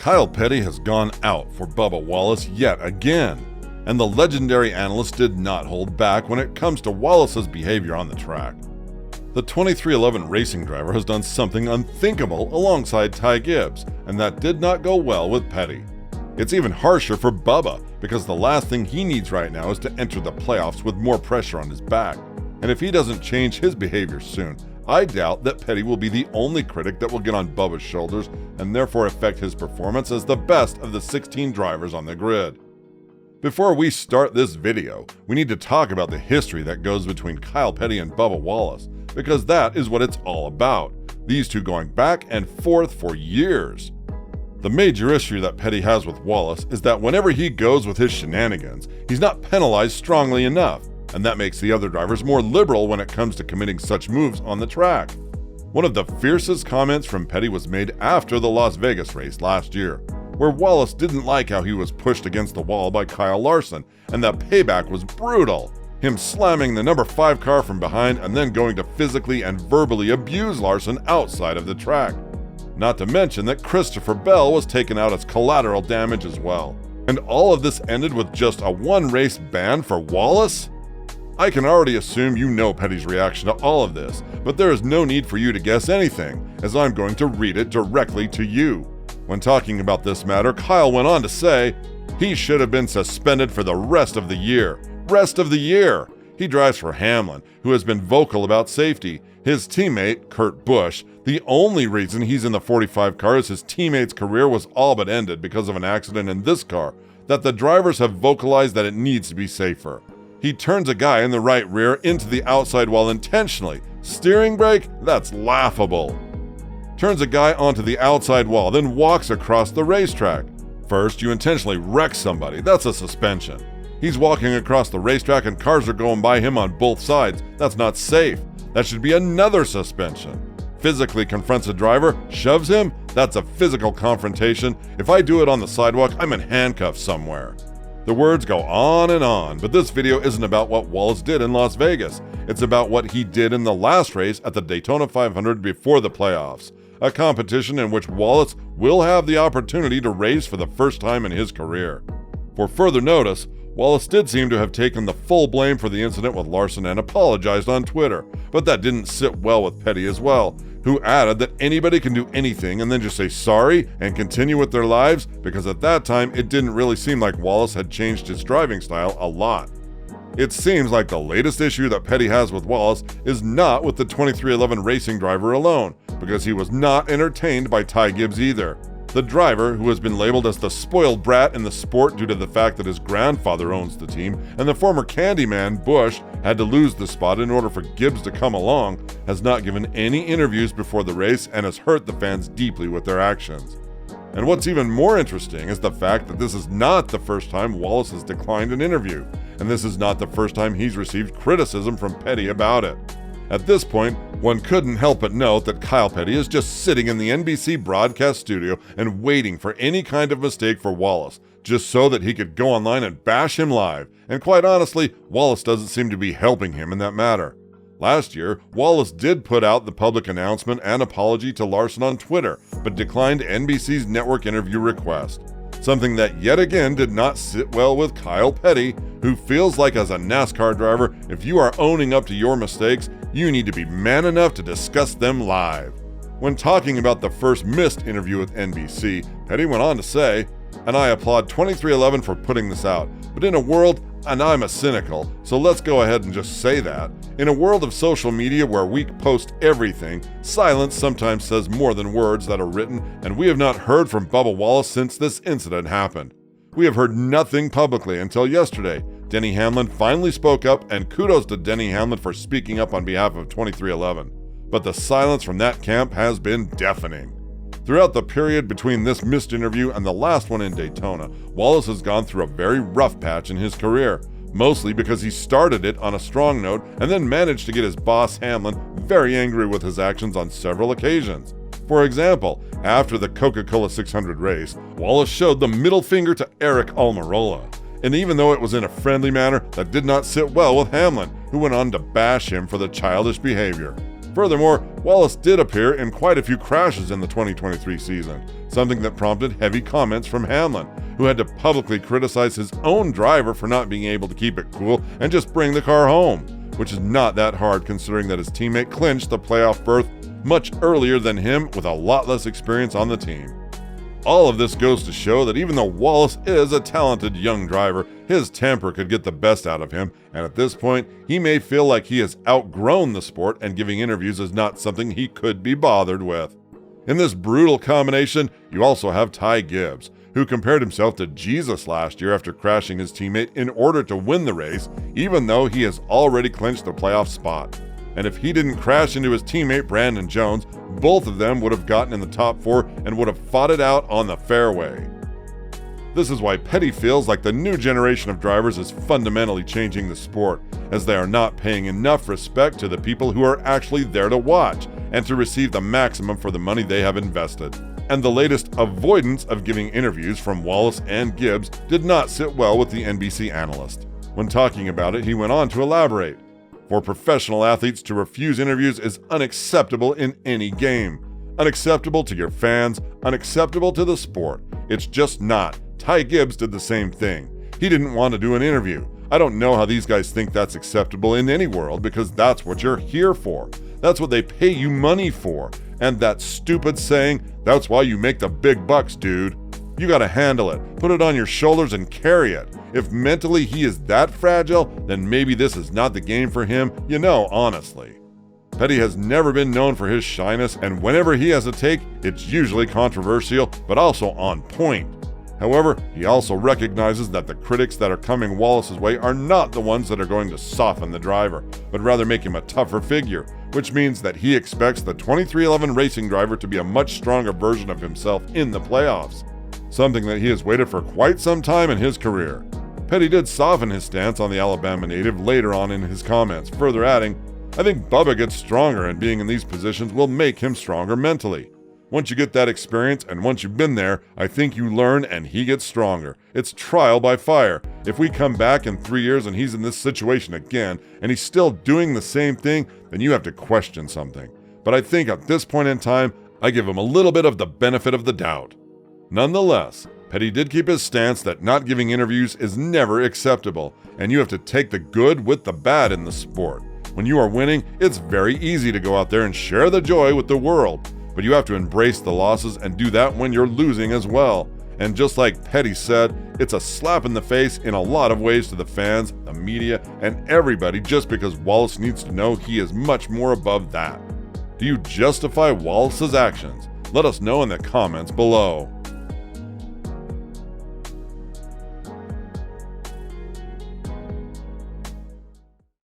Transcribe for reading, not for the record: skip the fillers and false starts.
Kyle Petty has gone out for Bubba Wallace yet again, and the legendary analyst did not hold back when it comes to Wallace's behavior on the track. The 2311 racing driver has done something unthinkable alongside Ty Gibbs, and that did not go well with Petty. It's even harsher for Bubba, because the last thing he needs right now is to enter the playoffs with more pressure on his back. And if he doesn't change his behavior soon, I doubt that Petty will be the only critic that will get on Bubba's shoulders and therefore affect his performance as the best of the 16 drivers on the grid. Before we start this video, we need to talk about the history that goes between Kyle Petty and Bubba Wallace, because that is what it's all about, these two going back and forth for years. The major issue that Petty has with Wallace is that whenever he goes with his shenanigans, he's not penalized strongly enough, and that makes the other drivers more liberal when it comes to committing such moves on the track. One of the fiercest comments from Petty was made after the Las Vegas race last year, where Wallace didn't like how he was pushed against the wall by Kyle Larson, and the payback was brutal. Him slamming the number 5 car from behind and then going to physically and verbally abuse Larson outside of the track. Not to mention that Christopher Bell was taken out as collateral damage as well. And all of this ended with just a one-race ban for Wallace? I can already assume you know Petty's reaction to all of this, but there is no need for you to guess anything, as I'm going to read it directly to you. When talking about this matter, Kyle went on to say, he should have been suspended for the rest of the year. Rest of the year! He drives for Hamlin, who has been vocal about safety. His teammate, Kurt Busch, the only reason he's in the 45 car is his teammate's career was all but ended because of an accident in this car, that the drivers have vocalized that it needs to be safer. He turns a guy in the right rear into the outside wall intentionally. Steering brake? That's laughable. Turns a guy onto the outside wall, then walks across the racetrack. First, you intentionally wreck somebody. That's a suspension. He's walking across the racetrack and cars are going by him on both sides. That's not safe. That should be another suspension. Physically confronts a driver, shoves him, that's a physical confrontation. If I do it on the sidewalk, I'm in handcuffs somewhere. The words go on, but this video isn't about what Wallace did in Las Vegas. It's about what he did in the last race at the Daytona 500 before the playoffs, a competition in which Wallace will have the opportunity to race for the first time in his career. For further notice, Wallace did seem to have taken the full blame for the incident with Larson and apologized on Twitter, but that didn't sit well with Petty as well, who added that anybody can do anything and then just say sorry and continue with their lives, because at that time it didn't really seem like Wallace had changed his driving style a lot. It seems like the latest issue that Petty has with Wallace is not with the 2311 racing driver alone, because he was not entertained by Ty Gibbs either. The driver, who has been labeled as the spoiled brat in the sport due to the fact that his grandfather owns the team, and the former Candyman, Busch, had to lose the spot in order for Gibbs to come along, has not given any interviews before the race and has hurt the fans deeply with their actions. And what's even more interesting is the fact that this is not the first time Wallace has declined an interview, and this is not the first time he's received criticism from Petty about it. At this point, one couldn't help but note that Kyle Petty is just sitting in the NBC broadcast studio and waiting for any kind of mistake for Wallace, just so that he could go online and bash him live. And quite honestly, Wallace doesn't seem to be helping him in that matter. Last year, Wallace did put out the public announcement and apology to Larson on Twitter, but declined NBC's network interview request. Something that yet again did not sit well with Kyle Petty, who feels like as a NASCAR driver, if you are owning up to your mistakes, you need to be man enough to discuss them live. When talking about the first missed interview with NBC, Petty went on to say, and I applaud 2311 for putting this out, but in a world, and I'm a cynical, so let's go ahead and just say that, in a world of social media where we post everything, silence sometimes says more than words that are written, and we have not heard from Bubba Wallace since this incident happened. We have heard nothing publicly until yesterday. Denny Hamlin finally spoke up, and kudos to Denny Hamlin for speaking up on behalf of 2311. But the silence from that camp has been deafening. Throughout the period between this missed interview and the last one in Daytona, Wallace has gone through a very rough patch in his career, mostly because he started it on a strong note and then managed to get his boss Hamlin very angry with his actions on several occasions. For example, after the Coca-Cola 600 race, Wallace showed the middle finger to Eric Almirola. And even though it was in a friendly manner, that did not sit well with Hamlin, who went on to bash him for the childish behavior. Furthermore, Wallace did appear in quite a few crashes in the 2023 season, something that prompted heavy comments from Hamlin, who had to publicly criticize his own driver for not being able to keep it cool and just bring the car home, which is not that hard considering that his teammate clinched the playoff berth much earlier than him with a lot less experience on the team. All of this goes to show that even though Wallace is a talented young driver, his temper could get the best out of him, and at this point, he may feel like he has outgrown the sport and giving interviews is not something he could be bothered with. In this brutal combination, you also have Ty Gibbs, who compared himself to Jesus last year after crashing his teammate in order to win the race, even though he has already clinched the playoff spot. And if he didn't crash into his teammate Brandon Jones, both of them would have gotten in the top 4 and would have fought it out on the fairway. This is why Petty feels like the new generation of drivers is fundamentally changing the sport, as they are not paying enough respect to the people who are actually there to watch and to receive the maximum for the money they have invested. And the latest avoidance of giving interviews from Wallace and Gibbs did not sit well with the NBC analyst. When talking about it, he went on to elaborate. For professional athletes to refuse interviews is unacceptable in any game. Unacceptable to your fans, unacceptable to the sport. It's just not. Ty Gibbs did the same thing. He didn't want to do an interview. I don't know how these guys think that's acceptable in any world because that's what you're here for. That's what they pay you money for. And that stupid saying, that's why you make the big bucks, dude. You gotta handle it, put it on your shoulders and carry it. If mentally he is that fragile, then maybe this is not the game for him, honestly. Petty has never been known for his shyness, and whenever he has a take, it's usually controversial, but also on point. However, he also recognizes that the critics that are coming Wallace's way are not the ones that are going to soften the driver, but rather make him a tougher figure, which means that he expects the 2311 racing driver to be a much stronger version of himself in the playoffs, something that he has waited for quite some time in his career. Petty did soften his stance on the Alabama native later on in his comments, further adding, "I think Bubba gets stronger and being in these positions will make him stronger mentally. Once you get that experience and once you've been there, I think you learn and he gets stronger. It's trial by fire. If we come back in 3 years and he's in this situation again and he's still doing the same thing, then you have to question something. But I think at this point in time, I give him a little bit of the benefit of the doubt." Nonetheless, Petty did keep his stance that not giving interviews is never acceptable, and you have to take the good with the bad in the sport. When you are winning, it's very easy to go out there and share the joy with the world, but you have to embrace the losses and do that when you're losing as well. And just like Petty said, it's a slap in the face in a lot of ways to the fans, the media, and everybody just because Wallace needs to know he is much more above that. Do you justify Wallace's actions? Let us know in the comments below.